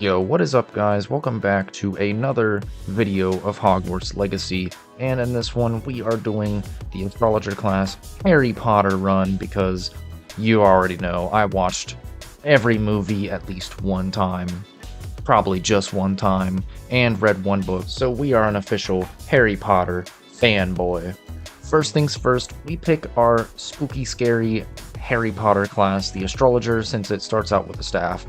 Yo, what is up guys? Welcome back to another video of Hogwarts Legacy, and in this one we are doing the Astrologer class Harry Potter run because you already know I watched every movie at least one time, probably just one time, and read one book, so we are an official Harry Potter fanboy. First things first, we pick our spooky scary Harry Potter class, the Astrologer, since it starts out with a staff.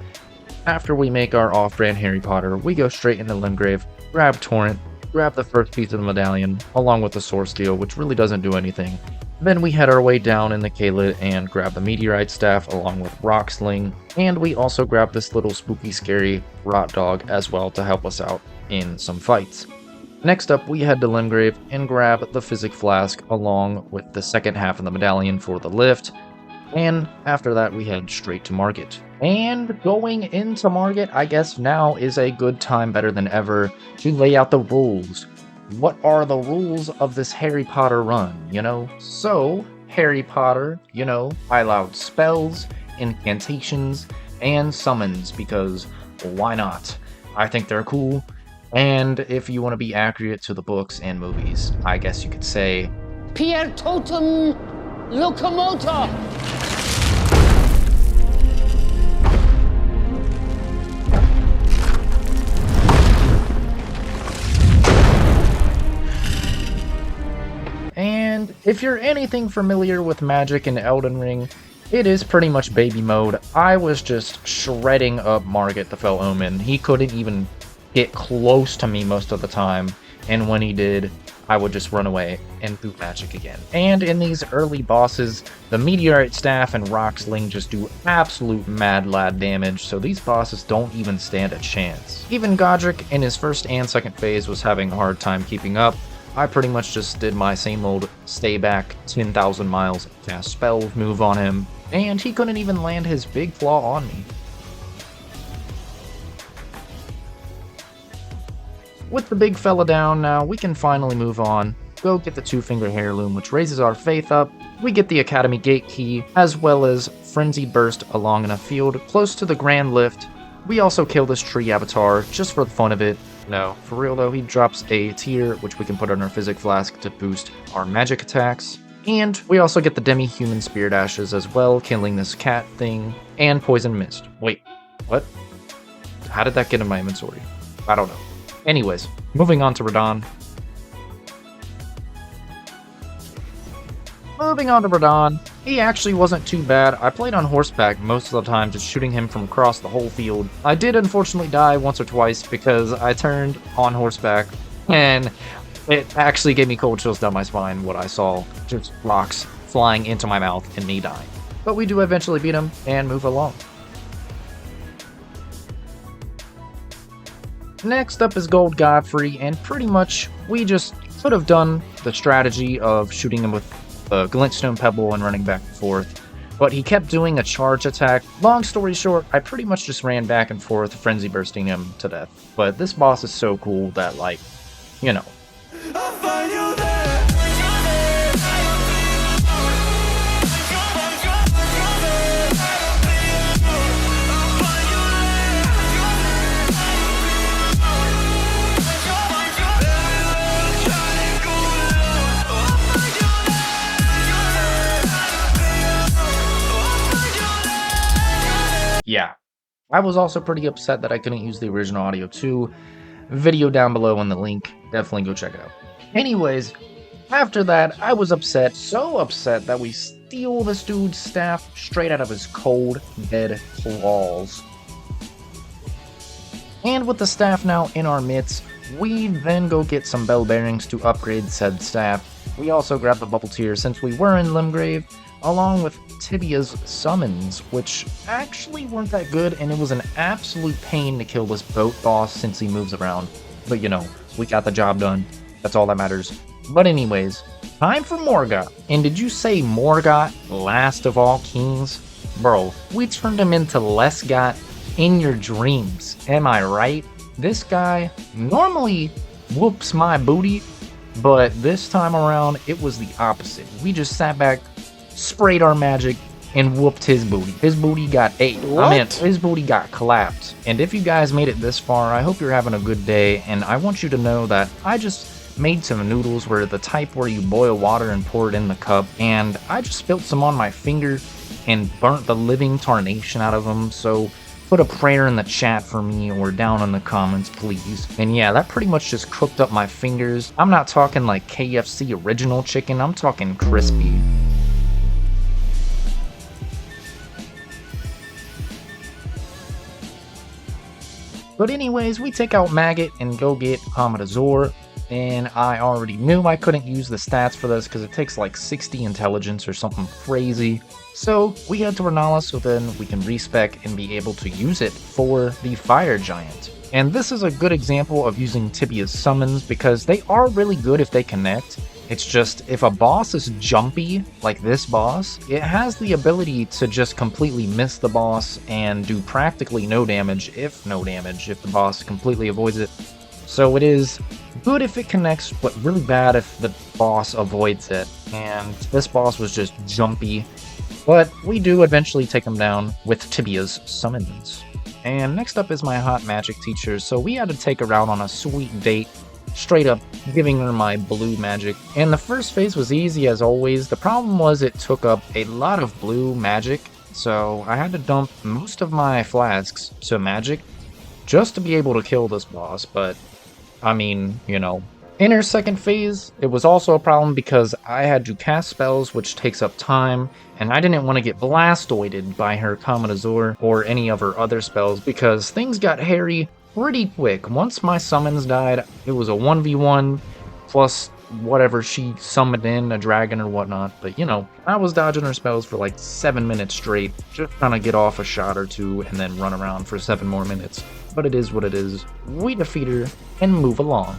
After we make our off-brand Harry Potter, we go straight into Limgrave, grab Torrent, grab the first piece of the medallion, along with the Sword Steel, which really doesn't do anything. Then we head our way down in the Caelid and grab the Meteorite Staff along with Rock Sling, and we also grab this little spooky scary Rot Dog as well to help us out in some fights. Next up, we head to Limgrave and grab the Physic Flask along with the second half of the medallion for the lift. And after that, we head straight to Margit. And going into Margit, I guess now is a good time, better than ever, to lay out the rules. What are the rules of this Harry Potter run, you know? So, Harry Potter, you know, I allowed spells, incantations, and summons, because why not? I think they're cool. And if you want to be accurate to the books and movies, I guess you could say, Pier totum locomotor! And if you're anything familiar with magic in Elden Ring, it is pretty much baby mode. I was just shredding up Margit the Fell Omen. He couldn't even get close to me most of the time, and when he did, I would just run away and do magic again. And in these early bosses, the Meteorite Staff and Rock Sling just do absolute mad lad damage, so these bosses don't even stand a chance. Even Godrick in his first and second phase was having a hard time keeping up. I pretty much just did my same old stay back 10,000 miles cast spells move on him, and he couldn't even land his big flaw on me. With the big fella down now, we can finally move on, go get the two-finger heirloom, which raises our faith up. We get the Academy Gate key, as well as Frenzied Burst along in a field close to the Grand Lift. We also kill this tree avatar, just for the fun of it. No, for real though, he drops a tier, which we can put on our Physic Flask to boost our magic attacks. And we also get the Demi-Human Spirit Ashes as well, killing this cat thing, and Poison Mist. Wait, what? How did that get in my inventory? I don't know. Anyways, moving on to Radahan. He actually wasn't too bad. I played on horseback most of the time, just shooting him from across the whole field. I did unfortunately die once or twice because I turned on horseback, and it actually gave me cold chills down my spine what I saw. Just rocks flying into my mouth and me dying. But we do eventually beat him and move along. Next up is Gold Godfrey, and pretty much we just could have done the strategy of shooting him with the Glintstone Pebble and running back and forth, but he kept doing a charge attack. Long story short, I pretty much just ran back and forth, frenzy bursting him to death. But this boss is so cool that, like, you know. Yeah, I was also pretty upset that I couldn't use the original audio too. Video down below in the link, definitely go check it out. Anyways, after that, I was upset, so upset that we steal this dude's staff straight out of his cold, dead claws. And with the staff now in our midst, we then go get some bell bearings to upgrade said staff. We also grab the bubble tier since we were in Limgrave, along with Tibia's summons, which actually weren't that good, and it was an absolute pain to kill this boat boss since he moves around. But you know, we got the job done. That's all that matters. But anyways, time for Morgott. And did you say Morgott, last of all kings? Bro, we turned him into Lesgott in your dreams. Am I right? This guy normally whoops my booty, but this time around, it was the opposite. We just sat back, sprayed our magic, and whooped his booty. His booty got ate. What? I mean, his booty got clapped. And if you guys made it this far, I hope you're having a good day, and I want you to know that I just made some noodles where the type where you boil water and pour it in the cup, and I just spilled some on my finger and burnt the living tarnation out of them, so put a prayer in the chat for me or down in the comments, please. And yeah, that pretty much just cooked up my fingers. I'm not talking like KFC original chicken, I'm talking crispy. But anyways, we take out Margit and go get Commodore, and I already knew I couldn't use the stats for this because it takes like 60 intelligence or something crazy. So we head to Rennala so then we can respec and be able to use it for the Fire Giant. And this is a good example of using Tibia's summons because they are really good if they connect. It's just, if a boss is jumpy, like this boss, it has the ability to just completely miss the boss and do practically no damage, if the boss completely avoids it. So it is good if it connects, but really bad if the boss avoids it. And this boss was just jumpy. But we do eventually take him down with Tibia's summons. And next up is my hot magic teacher, so we had to take her out on a sweet date, straight up giving her my blue magic. And the first phase was easy as always. The problem was it took up a lot of blue magic, so I had to dump most of my flasks to magic just to be able to kill this boss, but I mean, you know. In her second phase, it was also a problem because I had to cast spells which takes up time, and I didn't want to get blastoided by her Commodore or any of her other spells because things got hairy pretty quick. Once my summons died, it was a 1v1 plus whatever she summoned in, a dragon or whatnot, but you know, I was dodging her spells for like 7 minutes straight, just trying to get off a shot or two and then run around for 7 more minutes. But it is what it is. We defeat her and move along.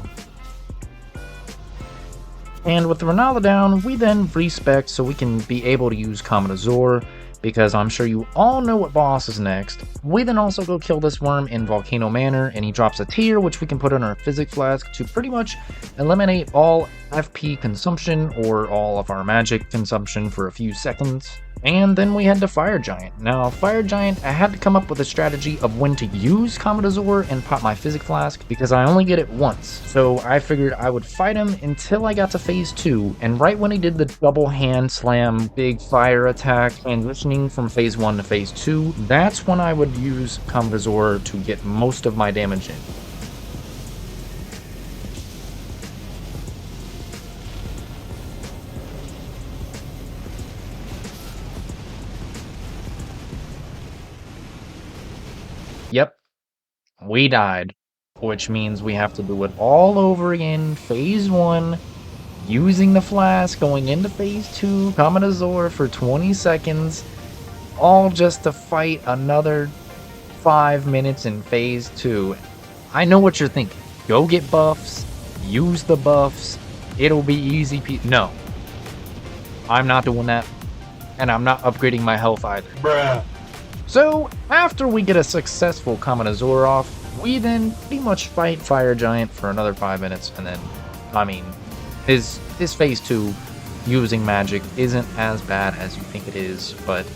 And with Rennala down, we then respec so we can be able to use Commodore, because I'm sure you all know what boss is next. We then also go kill this worm in Volcano Manor, and he drops a tear which we can put in our Physic Flask to pretty much eliminate all FP consumption or all of our magic consumption for a few seconds. And then we head to Fire Giant. Now, Fire Giant, I had to come up with a strategy of when to use Commodore and pop my Physic Flask, because I only get it once. So I figured I would fight him until I got to phase 2, and right when he did the double hand slam, big fire attack, transitioning from phase 1 to phase 2, that's when I would use Commodore to get most of my damage in. Yep, we died, which means we have to do it all over again. Phase 1, using the flask, going into phase 2, Commodore for 20 seconds, all just to fight another 5 minutes in phase 2. I know what you're thinking. Go get buffs, use the buffs, it'll be easy No. I'm not doing that, and I'm not upgrading my health either. Bruh. So, after we get a successful Commodore off, we then pretty much fight Fire Giant for another 5 minutes, and then, I mean, his phase 2 using magic isn't as bad as you think it is, but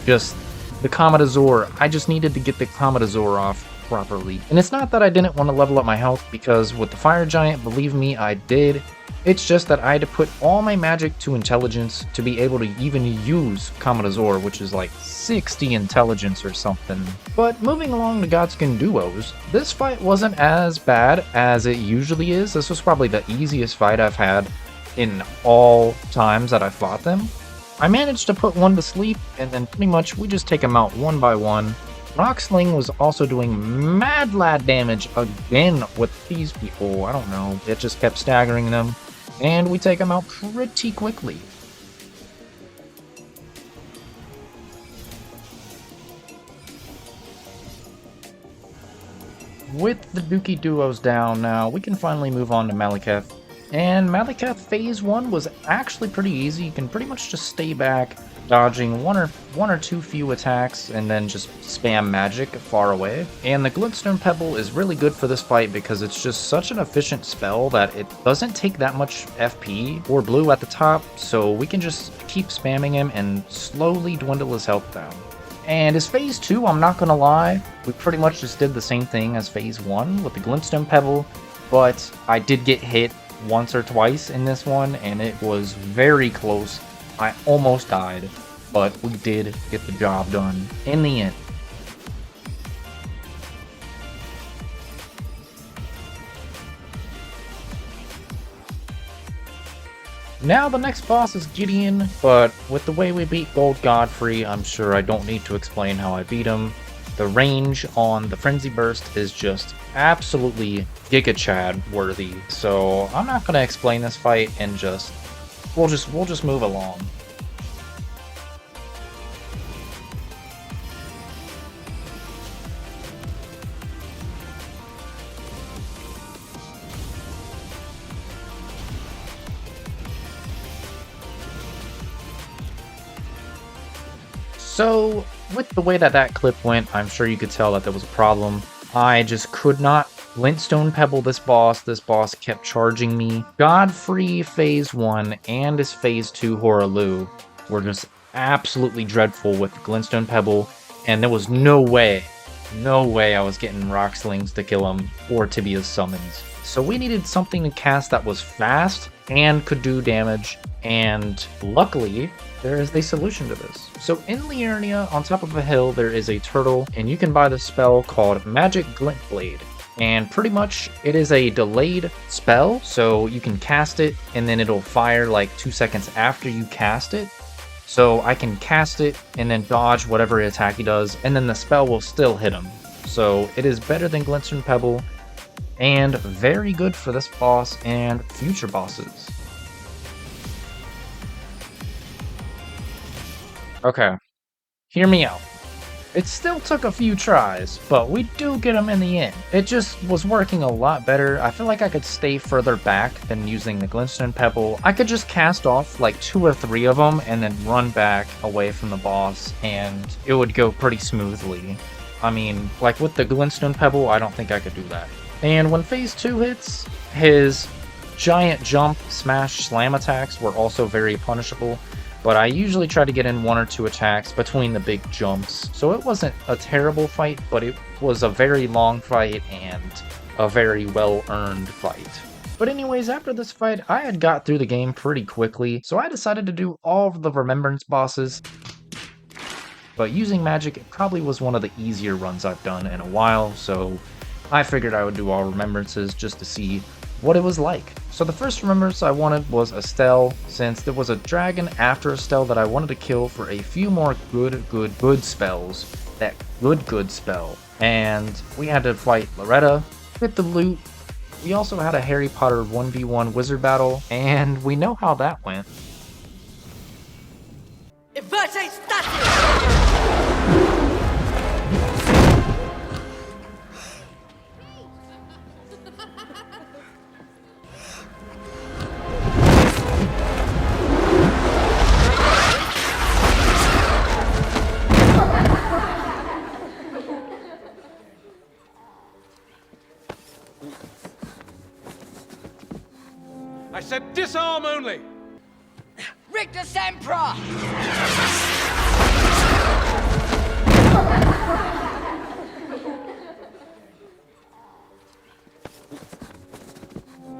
just the Commodore, I just needed to get the Commodore off properly. And it's not that I didn't want to level up my health, because with the Fire Giant, believe me, I did. It's just that I had to put all my magic to intelligence to be able to even use Commodore, which is like 60 intelligence or something. But moving along to Godskin Duos, this fight wasn't as bad as it usually is. This was probably the easiest fight I've had in all times that I fought them. I managed to put one to sleep, and then pretty much we just take them out one by one. Rocksling was also doing mad lad damage again with these people. I don't know, it just kept staggering them. And we take them out pretty quickly. With the Dookie Duos down now, we can finally move on to Maliketh. And Maliketh phase 1 was actually pretty easy. You can pretty much just stay back, dodging one or two few attacks and then just spam magic far away. And the Glintstone Pebble is really good for this fight because it's just such an efficient spell that it doesn't take that much FP or blue at the top, so we can just keep spamming him and slowly dwindle his health down. And as phase 2, I'm not gonna lie, we pretty much just did the same thing as phase 1 with the Glintstone Pebble, but I did get hit once or twice in this one, and it was very close. I almost died, but we did get the job done in the end. Now the next boss is Gideon, but with the way we beat Gold Godfrey, I'm sure I don't need to explain how I beat him. The range on the Frenzy Burst is just absolutely Giga Chad worthy, so I'm not going to explain this fight and we'll just move along. So, with the way that clip went, I'm sure you could tell that there was a problem. I just could not Glintstone Pebble this boss. This boss kept charging me. Godfrey phase 1 and his phase 2 Hoarah Loux were just absolutely dreadful with Glintstone Pebble, and there was no way I was getting Rock Slings to kill him or Tibia's Summons. So we needed something to cast that was fast and could do damage, and luckily, there is a solution to this. So in Liurnia, on top of a hill, there is a turtle, and you can buy the spell called Magic Glint Blade. And pretty much, it is a delayed spell, so you can cast it, and then it'll fire like 2 seconds after you cast it. So I can cast it, and then dodge whatever attack he does, and then the spell will still hit him. So it is better than Glintstone Pebble, and very good for this boss and future bosses. Okay, hear me out. It still took a few tries, but we do get him in the end. It just was working a lot better. I feel like I could stay further back than using the Glintstone Pebble. I could just cast off like 2 or 3 of them and then run back away from the boss, and it would go pretty smoothly. I mean, like with the Glintstone Pebble, I don't think I could do that. And when phase 2 hits, his giant jump, smash, slam attacks were also very punishable. But I usually try to get in 1 or 2 attacks between the big jumps. So it wasn't a terrible fight, but it was a very long fight and a very well-earned fight. But anyways, after this fight, I had got through the game pretty quickly, so I decided to do all of the Remembrance bosses. But using magic, it probably was one of the easier runs I've done in a while, so I figured I would do all Remembrances just to see what it was like. So the first Remembrance I wanted was Astel, since there was a dragon after Astel that I wanted to kill for a few more good spells. That good spell. And we had to fight Loretta, get the loot. We also had a Harry Potter 1v1 wizard battle, and we know how that went. Inverte status! I said disarm only! Rictus Emperor!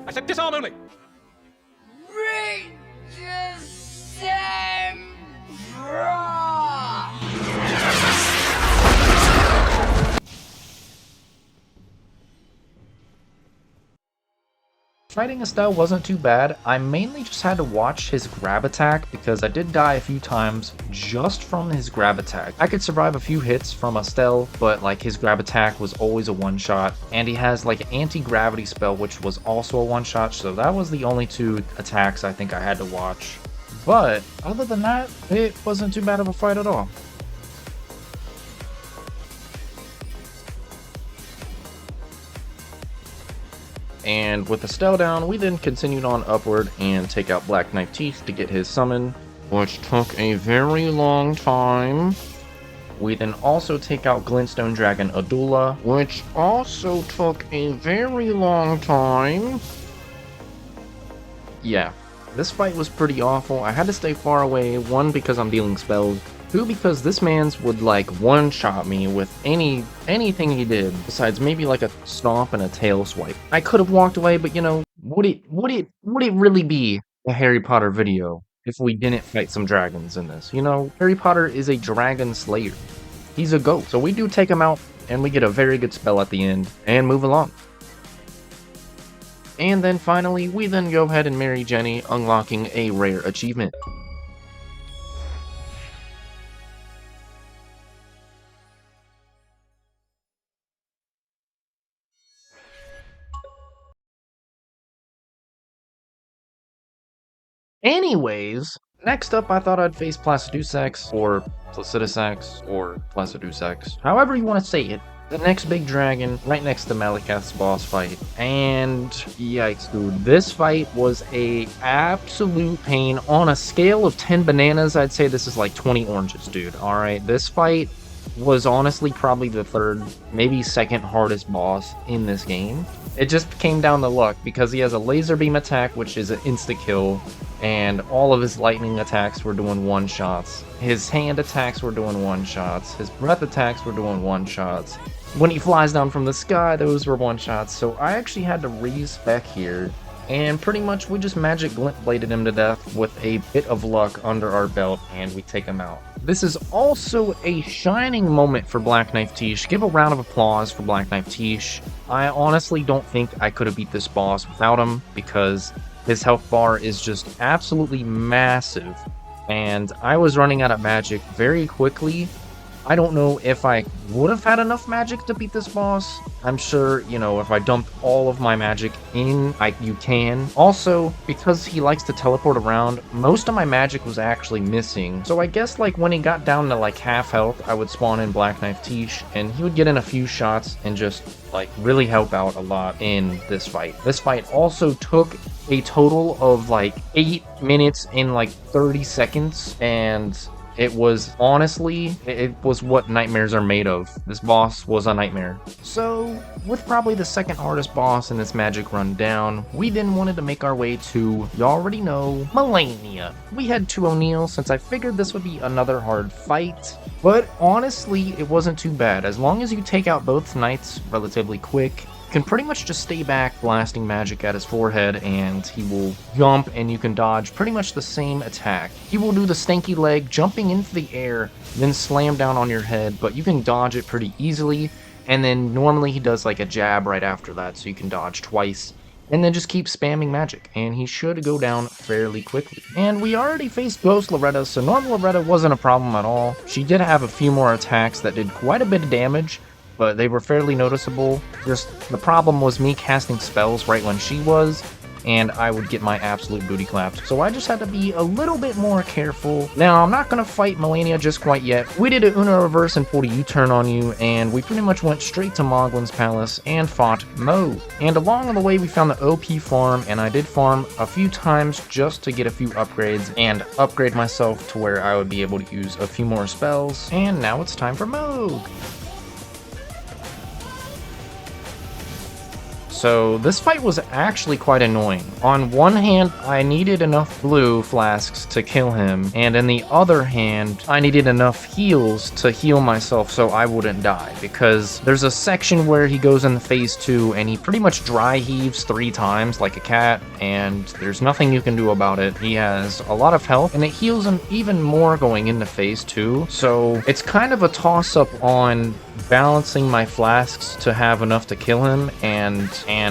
I said disarm only! Rictus Emperor! Fighting Astel wasn't too bad. I mainly just had to watch his grab attack because I did die a few times just from his grab attack. I could survive a few hits from Astel, but like his grab attack was always a one-shot, and he has like an anti-gravity spell which was also a one-shot, so that was the only 2 attacks I think I had to watch. But other than that, it wasn't too bad of a fight at all. And with Astel down, we then continued on upward and take out Black Knight Teeth to get his summon. which took a very long time. We then also take out Glintstone Dragon Adula, which also took a very long time. Yeah, this fight was pretty awful. I had to stay far away, 1 because I'm dealing spells, 2 because this man's would like one-shot me with anything he did, besides maybe like a stomp and a tail swipe. I could have walked away, but you know, would it really be a Harry Potter video if we didn't fight some dragons in this? You know, Harry Potter is a dragon slayer. He's a goat. So we do take him out, and we get a very good spell at the end, and move along. And then finally, we then go ahead and marry Jenny, unlocking a rare achievement. Anyways, next up I thought I'd face Placidusax, or Placidusax, or Placidusax, however you want to say it. The next big dragon, right next to Maliketh's boss fight. And yikes, dude, this fight was a absolute pain. On a scale of 10 bananas, I'd say this is like 20 oranges, dude. Alright, this fight was honestly probably the 3rd, maybe 2nd hardest boss in this game. It just came down to luck because he has a laser beam attack, which is an insta-kill, and all of his lightning attacks were doing one-shots. His hand attacks were doing one-shots. His breath attacks were doing one-shots. When he flies down from the sky, those were one-shots. So I actually had to respec here, and pretty much we just magic glint bladed him to death with a bit of luck under our belt, and we take him out. This is also a shining moment for Black Knife Tish. Give a round of applause for Black Knife Tish. I honestly don't think I could have beat this boss without him, because his health bar is just absolutely massive, and I was running out of magic very quickly. I don't know if I would have had enough magic to beat this boss. I'm sure, you know, if I dumped all of my magic in, you can. Also, because he likes to teleport around, most of my magic was actually missing. So I guess, like, when he got down to, like, half health, I would spawn in Black Knife Tish, and he would get in a few shots and just, like, really help out a lot in this fight. This fight also took a total of, like, 8 minutes and, like, 30 seconds, and it was, honestly, it was what nightmares are made of. This boss was a nightmare. So, with probably the 2nd hardest boss in this magic run down, we then wanted to make our way to, you already know, Malenia. We had 2 O'Neill since I figured this would be another hard fight, but honestly, it wasn't too bad. As long as you take out both knights relatively quick, can pretty much just stay back blasting magic at his forehead, and he will jump and you can dodge pretty much the same attack. He will do the stanky leg, jumping into the air, then slam down on your head, but you can dodge it pretty easily, and then normally he does like a jab right after that, so you can dodge twice, and then just keep spamming magic, and he should go down fairly quickly. And we already faced Ghost Loretta, so normal Loretta wasn't a problem at all. She did have a few more attacks that did quite a bit of damage, but they were fairly noticeable. Just the problem was me casting spells right when she was, and I would get my absolute booty clapped. So I just had to be a little bit more careful. Now, I'm not going to fight Malenia just quite yet. We did a Uno reverse and 40 U-turn on you, and we pretty much went straight to Moglin's palace and fought Mogh. And along the way, we found the OP farm, and I did farm a few times just to get a few upgrades and upgrade myself to where I would be able to use a few more spells. And now it's time for Mogh. So this fight was actually quite annoying. On one hand, I needed enough blue flasks to kill him, and in the other hand, I needed enough heals to heal myself so I wouldn't die, because there's a section where he goes in phase 2 and he pretty much dry heaves 3 times like a cat, and there's nothing you can do about it. He has a lot of health, and it heals him even more going into phase 2, so it's kind of a toss-up on balancing my flasks to have enough to kill him and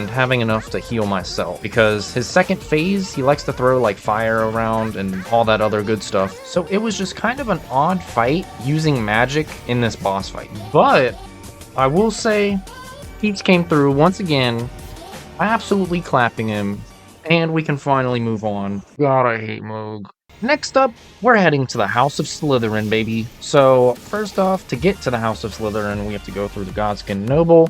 having enough to heal myself, because his second phase, he likes to throw like fire around and all that other good stuff. So it was just kind of an odd fight using magic in this boss fight. But I will say, Peach came through once again, absolutely clapping him, and we can finally move on. God, I hate Mogh. Next up, we're heading to the House of Slytherin, baby. So, first off, to get to the House of Slytherin, we have to go through the Godskin Noble,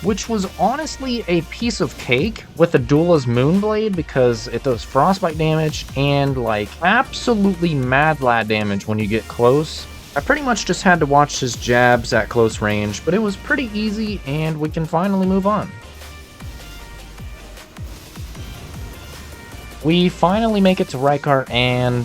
which was honestly a piece of cake with the Duela's Moonblade because it does frostbite damage and like absolutely mad lad damage when you get close. I pretty much just had to watch his jabs at close range, but it was pretty easy and we can finally move on. We finally make it to Rykard and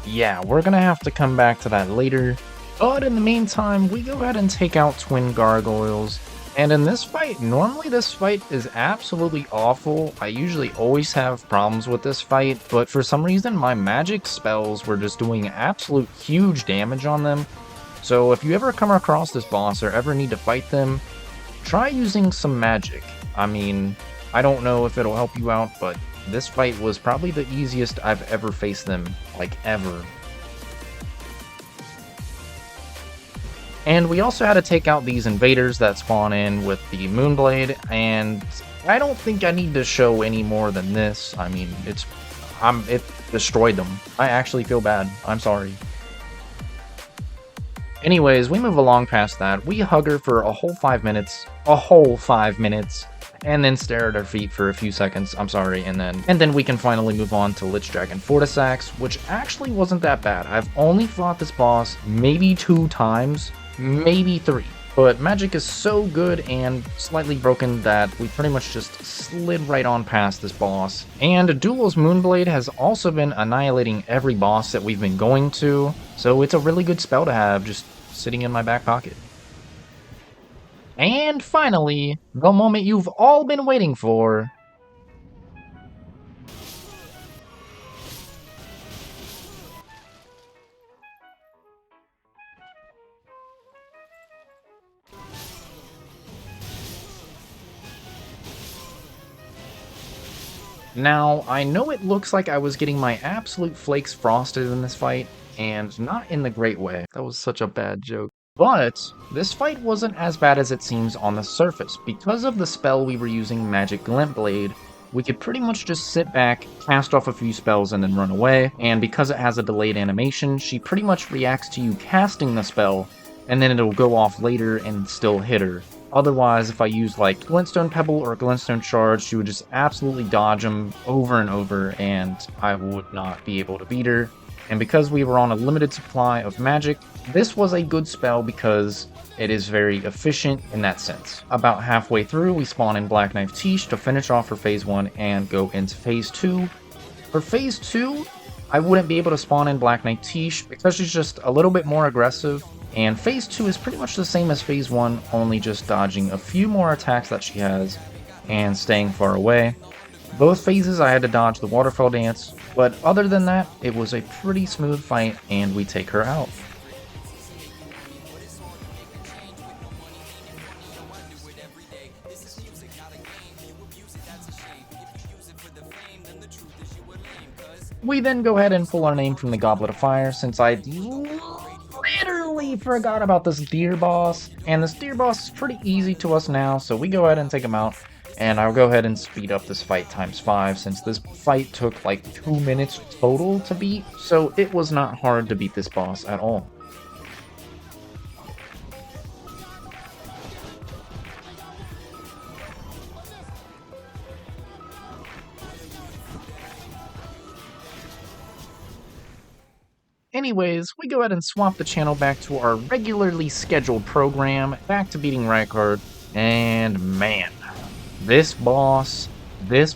yeah, we're gonna have to come back to that later. But in the meantime, we go ahead and take out Twin Gargoyles. And in this fight, normally this fight is absolutely awful. I usually always have problems with this fight, but for some reason my magic spells were just doing absolute huge damage on them. So if you ever come across this boss or ever need to fight them, try using some magic. I mean, I don't know if it'll help you out, but this fight was probably the easiest I've ever faced them, like ever. And we also had to take out these invaders that spawn in with the Moonblade, and I don't think I need to show any more than this. I mean, it destroyed them. I actually feel bad. I'm sorry. Anyways, we move along past that. We hug her for a whole 5 minutes. A whole 5 minutes. And then stare at our feet for a few seconds, I'm sorry, and then we can finally move on to Lich Dragon Fortissax, which actually wasn't that bad. I've only fought this boss maybe 2 times, maybe 3. But magic is so good and slightly broken that we pretty much just slid right on past this boss. And Duel's Moonblade has also been annihilating every boss that we've been going to, so it's a really good spell to have just sitting in my back pocket. And finally, the moment you've all been waiting for. Now, I know it looks like I was getting my absolute flakes frosted in this fight, and not in the great way. That was such a bad joke. But this fight wasn't as bad as it seems on the surface. Because of the spell we were using, Magic Glint Blade, we could pretty much just sit back, cast off a few spells, and then run away. And because it has a delayed animation, she pretty much reacts to you casting the spell, and then it'll go off later and still hit her. Otherwise, if I use like Glintstone Pebble or Glintstone Charge, she would just absolutely dodge them over and over, and I would not be able to beat her. And because we were on a limited supply of magic, this was a good spell because it is very efficient in that sense. About halfway through, we spawn in Black Knife Tiche to finish off for Phase 1 and go into Phase 2. For Phase 2, I wouldn't be able to spawn in Black Knight Tiche because she's just a little bit more aggressive. And Phase 2 is pretty much the same as Phase 1, only just dodging a few more attacks that she has and staying far away. Both phases I had to dodge the Waterfall Dance, but other than that, it was a pretty smooth fight and we take her out. We then go ahead and pull our name from the Goblet of Fire, since I literally forgot about this deer boss, and this deer boss is pretty easy to us now, so we go ahead and take him out. And I'll go ahead and speed up this fight ×5, since this fight took like 2 minutes total to beat, so it was not hard to beat this boss at all. Anyways, we go ahead and swap the channel back to our regularly scheduled program, back to beating Rykard, and man, this boss, dude,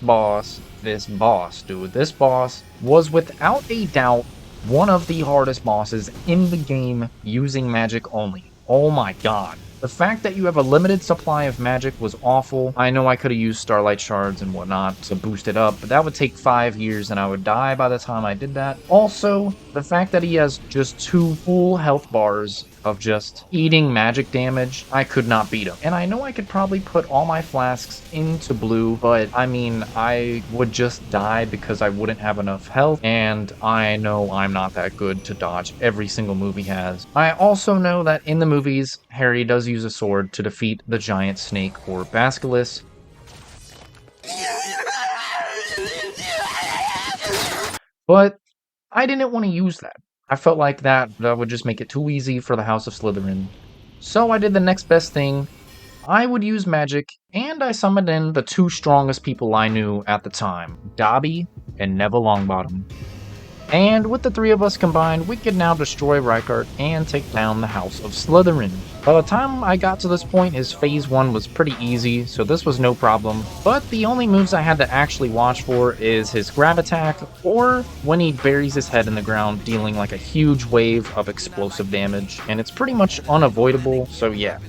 this boss was without a doubt one of the hardest bosses in the game using magic only. Oh my god. The fact that you have a limited supply of magic was awful. I know I could have used Starlight Shards and whatnot to boost it up, but that would take 5 years and I would die by the time I did that. Also, the fact that he has just 2 full health bars of just eating magic damage, I could not beat him. And I know I could probably put all my flasks into blue, but I mean, I would just die because I wouldn't have enough health, and I know I'm not that good to dodge every single move he has. I also know that in the movies, Harry does use use a sword to defeat the giant snake or basilisk. But I didn't want to use that. I felt like that would just make it too easy for the House of Slytherin. So I did the next best thing. I would use magic, and I summoned in the two strongest people I knew at the time, Dobby and Neville Longbottom. And with the three of us combined, we could now destroy Rykard and take down the House of Slytherin. By the time I got to this point, his phase 1 was pretty easy, so this was no problem. But the only moves I had to actually watch for is his grab attack, or when he buries his head in the ground, dealing like a huge wave of explosive damage. And it's pretty much unavoidable, so yeah.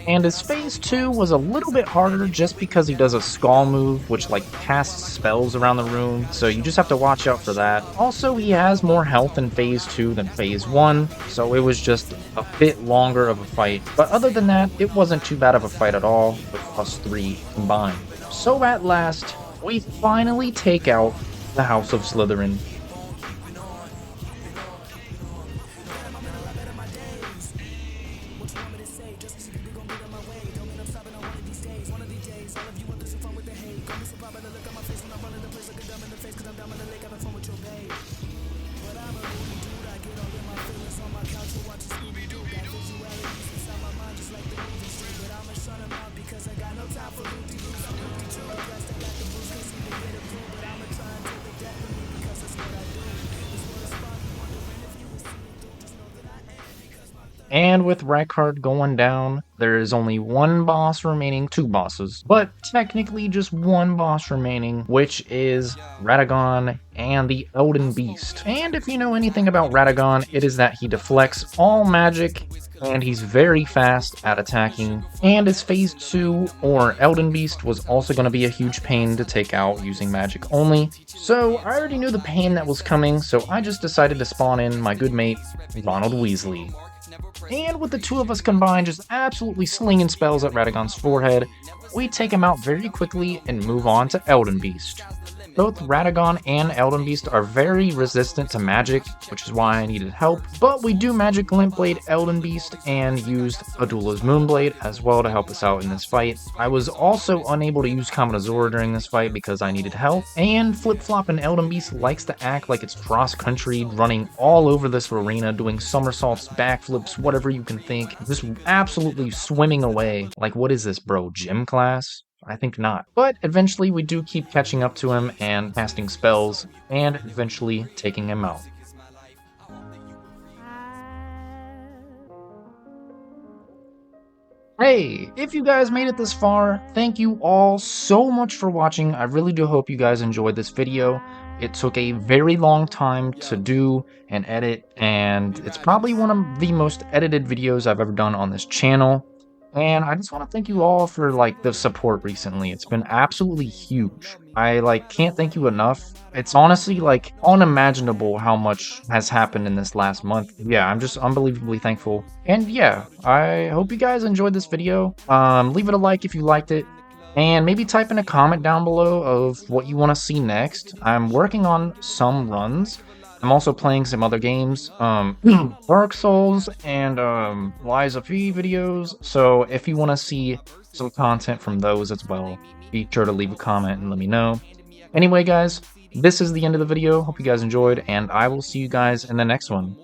And his phase 2 was a little bit harder just because he does a skull move, which like casts spells around the room, so you just have to watch out for that. Also, he has more health in phase 2 than phase 1, so it was just a bit longer of a fight. But other than that, it wasn't too bad of a fight at all, with us three combined. So at last, we finally take out the House of Slytherin. And with Rykard going down, there is only one boss remaining, two bosses, but technically just one boss remaining, which is Radagon and the Elden Beast. And if you know anything about Radagon, it is that he deflects all magic, and he's very fast at attacking. And his phase 2, or Elden Beast, was also going to be a huge pain to take out using magic only. So I already knew the pain that was coming, so I just decided to spawn in my good mate, Ronald Weasley. And with the two of us combined just absolutely slinging spells at Radagon's forehead, we take him out very quickly and move on to Elden Beast. Both Radagon and Elden Beast are very resistant to magic, which is why I needed help, but we do Magic Glint Blade Elden Beast and used Adula's Moonblade as well to help us out in this fight. I was also unable to use Common during this fight because I needed help, and Flip-Flop and Elden Beast likes to act like it's cross-country, running all over this arena, doing somersaults, backflips, whatever you can think, just absolutely swimming away. Like, what is this, bro, gym class? I think not. But eventually we do keep catching up to him and casting spells, and eventually taking him out. Hey, if you guys made it this far, thank you all so much for watching. I really do hope you guys enjoyed this video. It took a very long time to do and edit, and it's probably one of the most edited videos I've ever done on this channel. And I just want to thank you all for the support recently. It's been absolutely huge. I can't thank you enough. It's honestly unimaginable how much has happened in this last month. Yeah, I'm just unbelievably thankful. And yeah, I hope you guys enjoyed this video. Leave it a like if you liked it. And maybe type in a comment down below of what you want to see next. I'm working on some runs. I'm also playing some other games, Dark Souls and Lies of P videos, so if you want to see some content from those as well, be sure to leave a comment and let me know. Anyway guys, this is the end of the video, hope you guys enjoyed, and I will see you guys in the next one.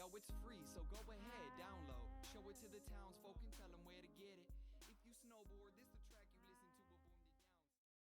Yo, it's free, so go ahead, download. Show it to the townsfolk and tell them where to get it. If you snowboard, this